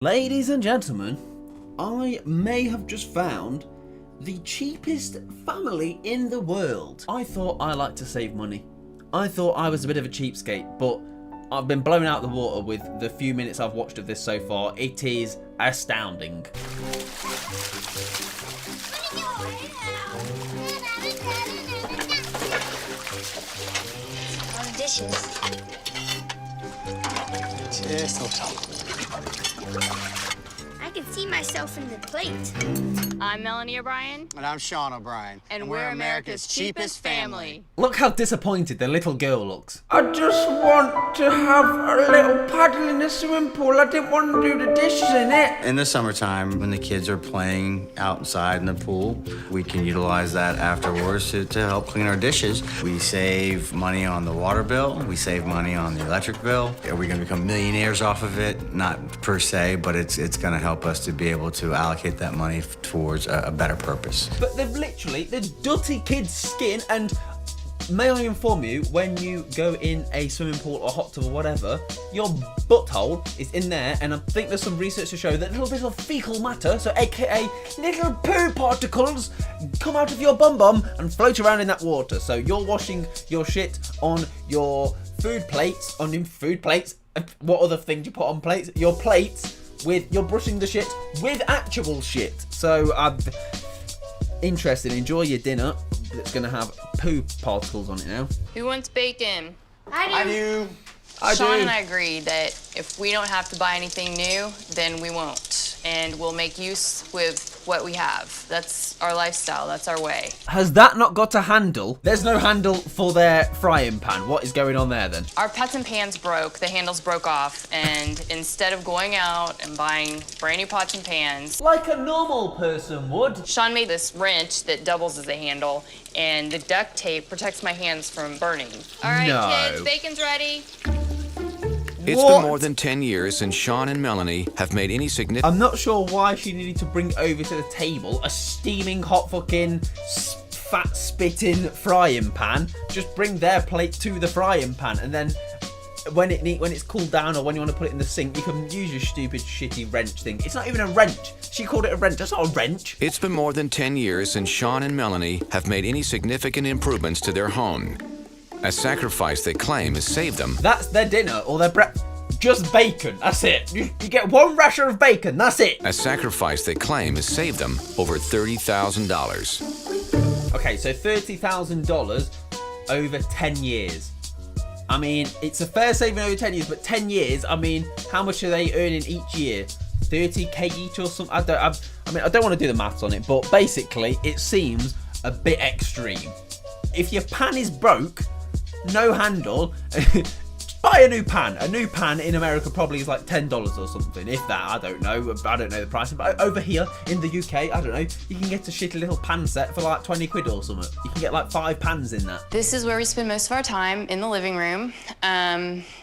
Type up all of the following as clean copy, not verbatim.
Ladies and gentlemen, I may have just found the cheapest family in the world. I thought I liked to save money. I thought I was a bit of a cheapskate, but I've been blown out of the water with the few minutes I've watched of this so far. It is astounding. A lot of dishes. Just a little. I can see myself in the plate. I'm Melanie O'Brien. And I'm Sean O'Brien. And we're America's cheapest family. Look how disappointed the little girl looks. I just want to have a little paddle in the swimming pool. I didn't want to do the dishes in it. In the summertime, when the kids are playing outside in the pool, we can utilize that afterwards to help clean our dishes. We save money on the water bill. We save money on the electric bill. Are we going to become millionaires off of it? Not per se, but it's going to help us to be able to allocate that money towards a better purpose. But they've literally, the dirty kid's skin, and may I inform you, when you go in a swimming pool or hot tub or whatever, your butthole is in there, and I think there's some research to show that little bit of fecal matter, so aka little poo particles, come out of your bum and float around in that water. So you're washing your shit on your food plates, what other thing do you put on plates? Your plates. You're brushing the shit with actual shit. So interesting. Enjoy your dinner. It's gonna have poo particles on it now. Who wants bacon? I do. Sean and I agreed that if we don't have to buy anything new, then we won't. And we'll make use with what we have. That's our lifestyle. That's our way. Has that not got a handle? There's no handle for their frying pan. What is going on there then? Our pots and pans broke. The handles broke off. And instead of going out and buying brand new pots and pans, Like a normal person would. Sean made this wrench that doubles as a handle. And the duct tape protects my hands from burning. All right, No. kids, bacon's ready. It's What? been more than 10 years since Sean and Melanie have made any significant. I'm not sure why she needed to bring over to the table a steaming hot fucking fat spitting frying pan. Just bring their plate to the frying pan, and then when it's cooled down or when you want to put it in the sink, you can use your stupid shitty wrench thing. It's not even a wrench. She called it a wrench. That's not a wrench. It's been more than 10 years since Sean and Melanie have made any significant improvements to their home. A sacrifice they claim has saved them. That's their dinner or their breakfast. Just bacon. That's it. You get one rasher of bacon. That's it. A sacrifice they claim has saved them over $30,000. Okay, so $30,000 over 10 years. I mean, it's a fair saving over 10 years, but 10 years, I mean, how much are they earning each year? 30k each or something? I don't want to do the maths on it, but basically, it seems a bit extreme. If your pan is broke, no handle, buy a new pan. A new pan in America probably is like $10 or something, if that. I don't know the price. But over here in the UK, I don't know, you can get a shitty little pan set for like 20 quid or something. You can get like 5 pans in that. This is where we spend most of our time, in the living room.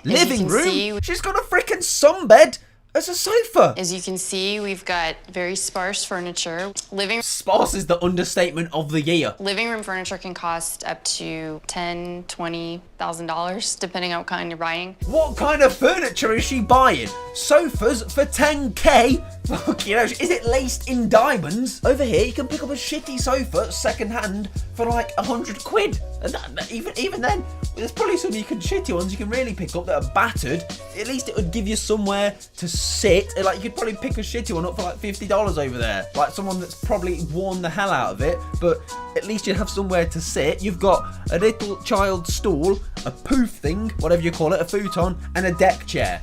Living room? She's got a freaking sunbed as a sofa. As you can see, we've got very sparse furniture. Living Sparse is the understatement of the year. room furniture can cost up to $10,000, $20,000, depending on what kind you're buying. What kind of furniture is she buying? Sofas for 10k? Fuck, you know, is it laced in diamonds? Over here, you can pick up a shitty sofa second hand for like 100 quid. And even then, there's probably some shitty ones you can really pick up that are battered. At least it would give you somewhere to sit. Like, you could probably pick a shitty one up for like $50 over there. Like someone that's probably worn the hell out of it, but at least you have somewhere to sit. You've got a little child stool, a poof thing, whatever you call it, a futon, and a deck chair.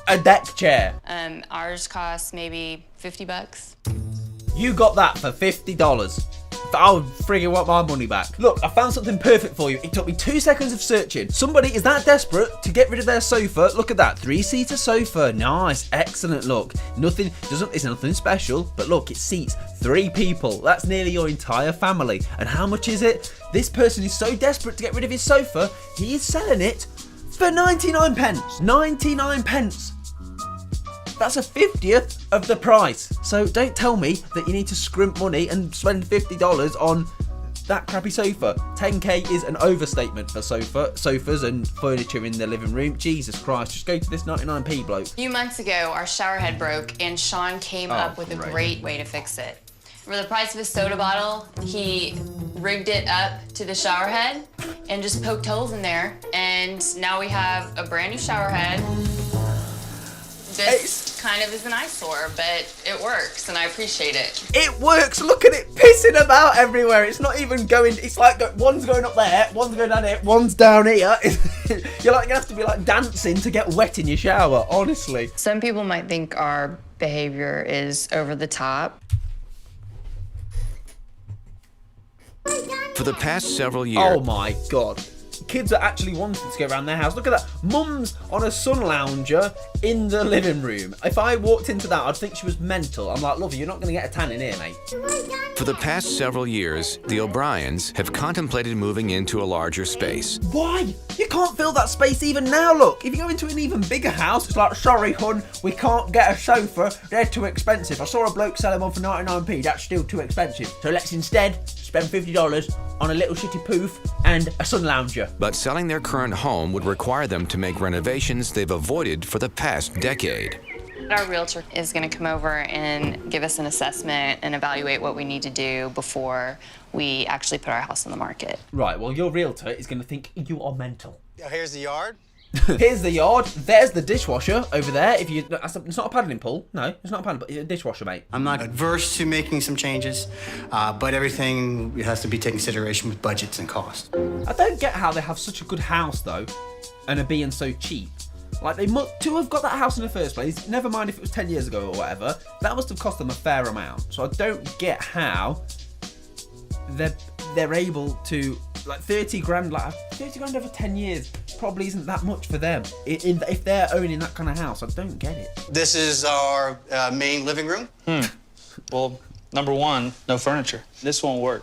A deck chair. Ours costs maybe $50. You got that for $50. I'll friggin' want my money back. Look, I found something perfect for you. It took me 2 seconds of searching. Somebody is that desperate to get rid of their sofa. Look at that, 3-seater sofa. Nice, excellent look. It's nothing special, but look, it seats 3 people. That's nearly your entire family. And how much is it? This person is so desperate to get rid of his sofa, he is selling it for 99 pence. 99 pence. That's a 50th of the price. So don't tell me that you need to scrimp money and spend $50 on that crappy sofa. 10k is an overstatement for sofas and furniture in the living room. Jesus Christ, just go to this 99p bloke. A few months ago, our shower head broke, and Sean came up with a great. great way to fix it. For the price of a soda bottle, he rigged it up to the shower head and just poked holes in there. And now we have a brand new shower head. This kind of is an eyesore, but it works, and I appreciate it. It works. Look at it pissing about everywhere. It's not even going. It's like one's going up there, one's going down here, one's down here. You're like gonna have to be like dancing to get wet in your shower. Honestly. Some people might think our behavior is over the top. For the past several years, Oh my god. Kids are actually wanting to go around their house. Look at that. Mum's on a sun lounger in the living room. If I walked into that, I'd think she was mental. I'm like, lovey, you're not going to get a tan in here, mate. for the past several years, the O'Briens have contemplated moving into a larger space. Why? You can't fill that space even now, look. If you go into an even bigger house, it's like, sorry, hun, we can't get a sofa. They're too expensive. I saw a bloke selling one for 99p. That's still too expensive. So let's instead spend $50 on a little shitty poof and a sun lounger. But selling their current home would require them to make renovations they've avoided for the past decade. Our realtor is going to come over and give us an assessment and evaluate what we need to do before we actually put our house on the market. Right, well, your realtor is going to think you are mental. Here's the yard. Here's the yard. There's the dishwasher over there. If you, it's not a paddling pool. No, it's not a paddling pool. It's a dishwasher, mate. I'm not adverse to making some changes, but everything has to be taken into consideration with budgets and costs. I don't get how they have such a good house though, and are being so cheap. Like they to have got that house in the first place. Never mind if it was 10 years ago or whatever. That must have cost them a fair amount. So I don't get how they're able to, like, 30 grand. Like 30 grand over 10 years probably isn't that much for them. If they're owning that kind of house, I don't get it. This is our main living room. Well, number one, no furniture. This won't work.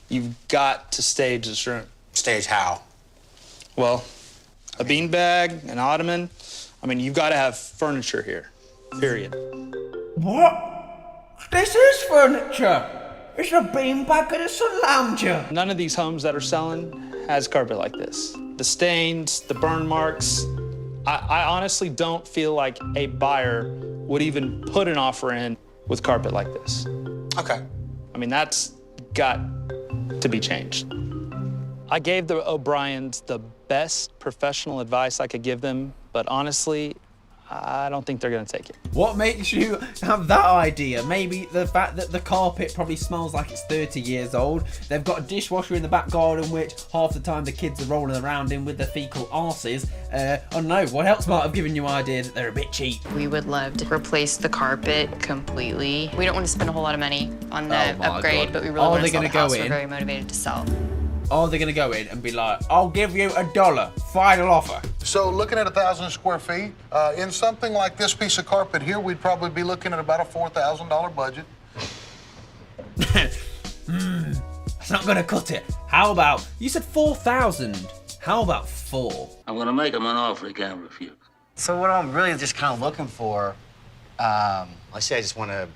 You've got to stage this room. Stage how? Well, a beanbag, an ottoman. I mean, you've got to have furniture here, period. What? This is furniture. It's a beanbag and a sun lounger. None of these homes that are selling has carpet like this. The stains, the burn marks. I honestly don't feel like a buyer would even put an offer in with carpet like this. Okay. I mean, that's got to be changed. I gave the O'Briens the best professional advice I could give them, but honestly, I don't think they're gonna take it. What makes you have that idea? Maybe the fact that the carpet probably smells like it's 30 years old. They've got a dishwasher in the back garden, which half the time the kids are rolling around in with their fecal arses. I don't know, what else might have given you idea that they're a bit cheap? We would love to replace the carpet completely. We don't want to spend a whole lot of money on the Oh my upgrade, God. but we really Are want they to sell gonna the go house. in? We're very motivated to sell. Are they gonna go in and be like, I'll give you $1, final offer? So looking at 1,000 square feet, in something like this piece of carpet here, we'd probably be looking at about a $4,000 budget. That's not gonna cut it. How about, you said 4,000. How about 4? I'm gonna make him an offer he can't refuse. So what I'm really just kind of looking for, let's say I just want to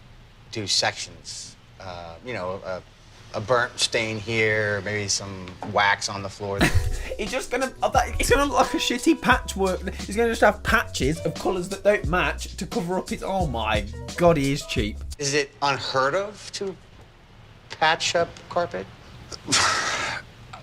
do sections. You know, a burnt stain here, maybe some wax on the floor. It's just gonna, it's gonna look like a shitty patchwork. He's gonna just have patches of colours that don't match to cover up his, oh my God, he is cheap. Is it unheard of to patch up carpet?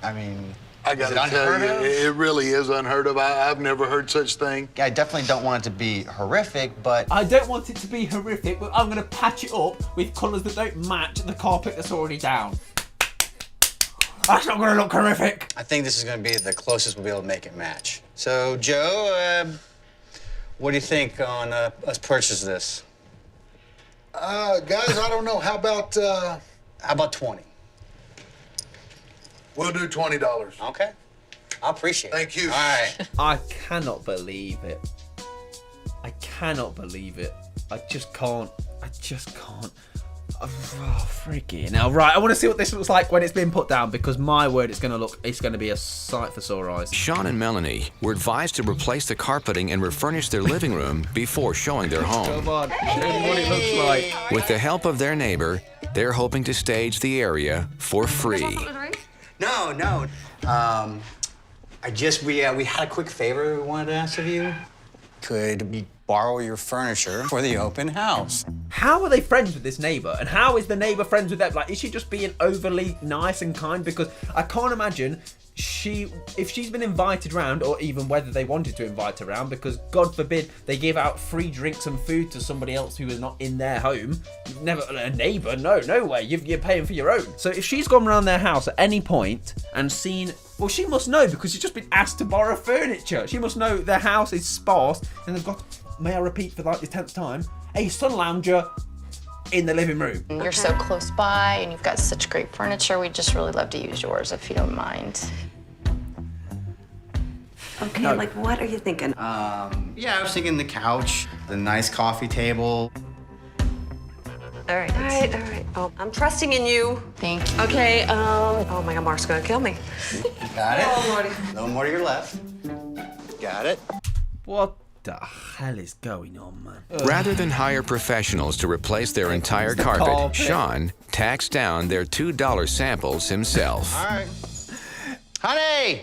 I mean, I is gotta it tell unheard you, of? it really is unheard of. I've never heard such thing. I definitely don't want it to be horrific, but I don't want it to be horrific, but I'm gonna patch it up with colours that don't match the carpet that's already down. That's not gonna look horrific. I think this is going to be the closest we'll be able to make it match. So, Joe, what do you think on us purchase this? Guys, I don't know. How about, How about 20? we'll do $20. Okay. I appreciate it. Thank you. All right. I cannot believe it. I cannot believe it. I just can't. Oh, freaking now. Right, I want to see what this looks like when it's been put down, because my word, it's going to be a sight for sore eyes. Sean and Melanie were advised to replace the carpeting and refurnish their living room before showing their home. Come on, show me what it looks like. With the help of their neighbor, they're hoping to stage the area for free. No. We had a quick favor we wanted to ask of you. Could we borrow your furniture for the open house? How are they friends with this neighbor? And how is the neighbor friends with them? Like, is she just being overly nice and kind? Because I can't imagine if she's been invited around, or even whether they wanted to invite her around, because God forbid they give out free drinks and food to somebody else who is not in their home. Never a neighbor, no way. You're paying for your own. So if she's gone around their house at any point and seen, well, she must know, because she's just been asked to borrow furniture. She must know their house is sparse, and they've got, may I repeat for like the 10th time, a sun lounger in the living room. You're so close by and you've got such great furniture. We'd just really love to use yours if you don't mind. Okay, like what are you thinking? Yeah, I was thinking the couch, the nice coffee table. All right. Oh, I'm trusting in you. Thank you. Okay, oh my God, Mark's gonna kill me. Got it? Oh, Marty. No more to your left. Got it? What the hell is going on, man? Rather than hire professionals to replace their entire carpet, Sean tacks down their $2 samples himself. All right. Honey!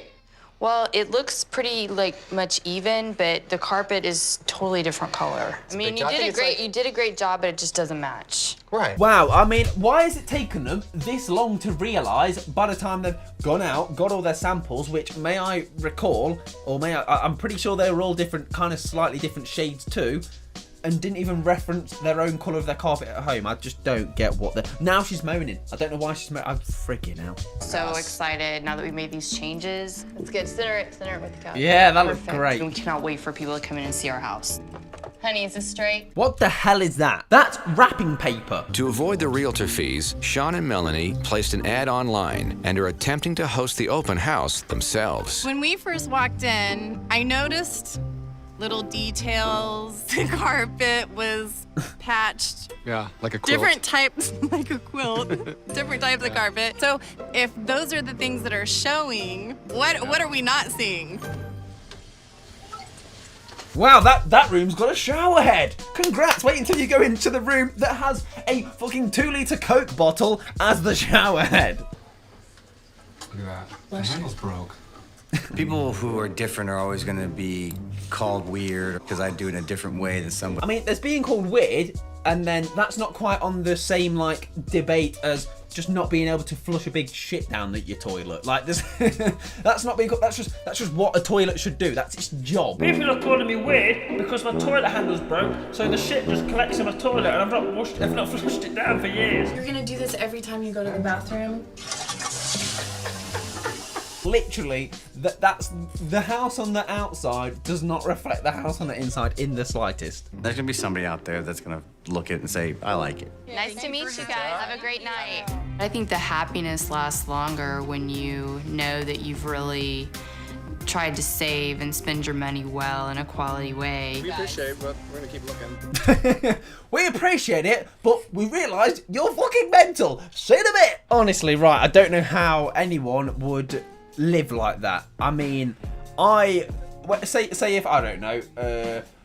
Well, it looks pretty much even, but the carpet is totally different color. I mean, you did a great job, but it just doesn't match. Right. Wow, I mean, why has it taken them this long to realise by the time they've gone out, got all their samples, which may I recall, or I'm pretty sure they were all different, kind of slightly different shades too, and didn't even reference their own colour of their carpet at home. I just don't get what they're... Now she's moaning. I don't know why she's moaning. I'm freaking out. So excited now that we made these changes. It's good. Center it with the couch. Yeah, that looks Perfect. great. And we cannot wait for people to come in and see our house. Honey, is this straight? What the hell is that? That's wrapping paper. To avoid the realtor fees, Sean and Melanie placed an ad online and are attempting to host the open house themselves. When we first walked in, I noticed little details. The carpet was patched. Yeah, like a quilt. Different types, like a quilt. Different types of carpet. So if those are the things that are showing, what are we not seeing? Wow, that room's got a shower head. Congrats, wait until you go into the room that has a fucking 2-litre Coke bottle as the shower head. Look at that. The handle's broke. People who are different are always going to be called weird because I do it in a different way than somebody. I mean, there's being called weird, and then that's not quite on the same, like, debate as just not being able to flush a big shit down your toilet. Like, this, that's not being called, that's just what a toilet should do. That's its job. People are calling me weird because my toilet handle's broke, so the shit just collects in my toilet, and I've not flushed it down for years. You're gonna do this every time you go to the bathroom? Literally, that's the house on the outside does not reflect the house on the inside in the slightest. There's going to be somebody out there that's going to look at it and say, I like it. Nice to meet you guys. Have a great night. I think the happiness lasts longer when you know that you've really tried to save and spend your money well in a quality way. We appreciate it, but we're going to keep looking. We appreciate it, but we realised you're fucking mental. Sit a bit. Honestly, right, I don't know how anyone would live like that. I mean, say if, I don't know,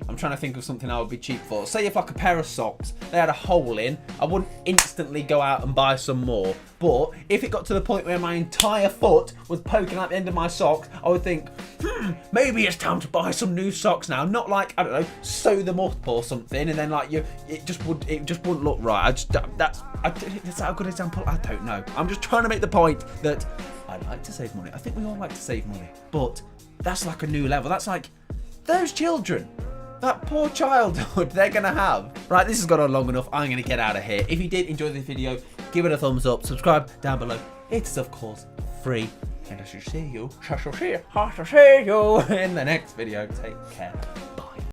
I'm trying to think of something I would be cheap for. Say if like a pair of socks, they had a hole in, I wouldn't instantly go out and buy some more. But if it got to the point where my entire foot was poking out the end of my socks, I would think, maybe it's time to buy some new socks now. Not like, I don't know, sew them up or something, and then like it just wouldn't look right. Is that a good example? I don't know. I'm just trying to make the point that I like to save money. I think we all like to save money, but that's like a new level. That's like those children, that poor childhood they're gonna have. Right, this has gone on long enough. I'm gonna get out of here. If you did enjoy this video, give it a thumbs up, subscribe down below. It's of course free, and I shall see you in the next video. Take care.